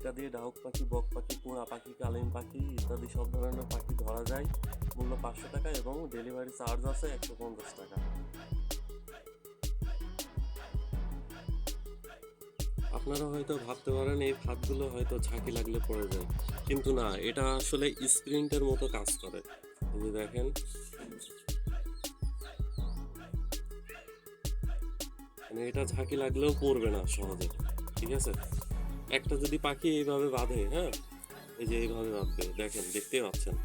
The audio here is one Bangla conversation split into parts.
এটা দিয়ে ডাহুক পাখি, বক পাখি, কোরা পাখি, কালিম পাখি ইত্যাদি সব ধরনের পাখি ধরা যায়। মূল্য 500 টাকা এবং ডেলিভারি চার্জ আছে 150 টাকা। আপনারা হয়তো ভাবতে পারেন এই ফাঁদগুলো হয়তো ঝাঁকি লাগলে পড়ে যায়, কিন্তু না, এটা আসলে স্প্রিন্টের মতো কাজ করে। এই যে দেখেন, মানে এটা ঝাঁকি লাগলেও পড়বে না সহজে, ঠিক আছে। একটা যদি পাখি এইভাবে বাঁধে, হ্যাঁ, এই যে এইভাবে বাঁধবে, দেখেন, দেখতেই পাচ্ছেন।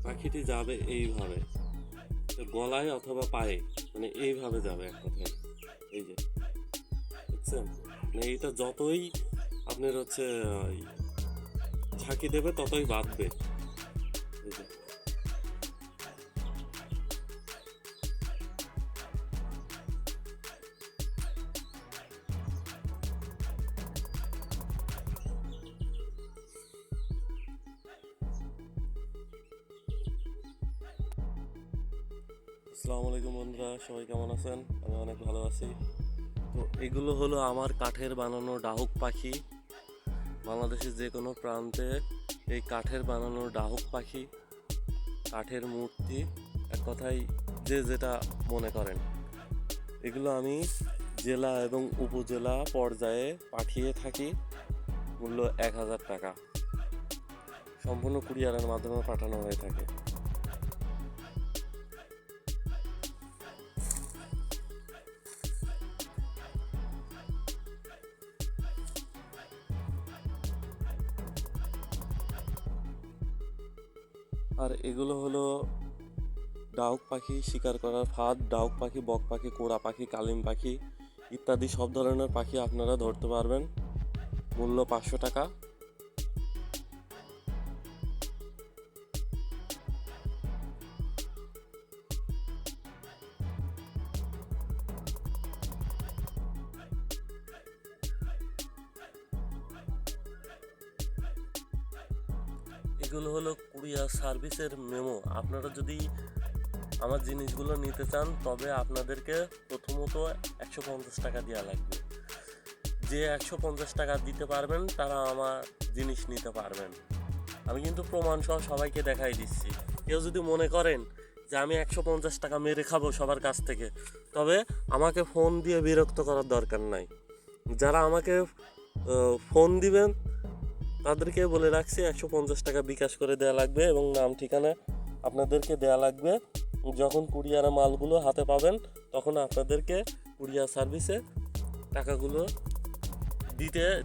পাখিটি যাবে এইভাবে গলায় অথবা পায়ে, মানে এইভাবে যাবে এক কথায়। এই যে দেখছেন, মানে এইটা যতই আপনার হচ্ছে ঝাঁকি দেবে ততই বাঁধবে। এই যে আসসালামু আলাইকুম বন্ধুরা, সবাই কেমন আছেন? আমি অনেক ভালো আছি। তো এগুলো হলো আমার কাঠের বানানো ডাহুক পাখি। বাংলাদেশের যে কোনো প্রান্তে এই কাঠের বানানো ডাহুক পাখি, কাঠের মূর্তি, এক কথায় যে যেটা মনে করেন, এগুলো আমি জেলা এবং উপজেলা পর্যায়ে পাঠিয়ে থাকি। মূল্য 1000 টাকা, সম্পূর্ণ কুরিয়ারের মাধ্যমে পাঠানো হয়ে থাকে। আর এগুলো হলো ডাহুক পাখি শিকার করার ফাঁদ। ডাহুক পাখি, বক পাখি, কোরা পাখি, কালিম পাখি ইত্যাদি সব ধরনের পাখি আপনারা ধরতে পারবেন। মূল্য 500 টাকা। এগুলো হলো কুরিয়ার সার্ভিসের মেমো। আপনারা যদি আমার জিনিসগুলো নিতে চান তবে আপনাদেরকে প্রথমত 150 টাকা দেওয়া লাগবে। যে 150 টাকা দিতে পারবেন তারা আমার জিনিস নিতে পারবেন। আমি কিন্তু প্রমাণ সহ সবাইকে দেখাই দিচ্ছি। কেউ যদি মনে করেন যে আমি 150 টাকা মেরে খাবো সবার কাছ থেকে, তবে আমাকে ফোন দিয়ে বিরক্ত করার দরকার নাই। যারা আমাকে ফোন দিবেন তাদেরকে বলে রাখছি 150 টাকা বিকাশ করে দেওয়া লাগবে এবং নাম ঠিকানা আপনাদেরকে দেওয়া লাগবে। যখন কুরিয়ারে মালগুলো হাতে পাবেন তখন আপনাদেরকে কুরিয়ার সার্ভিসে টাকাগুলো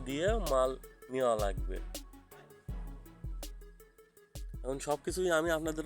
দিয়ে মাল নেওয়া লাগবে। এখন সব কিছুই আমি আপনাদের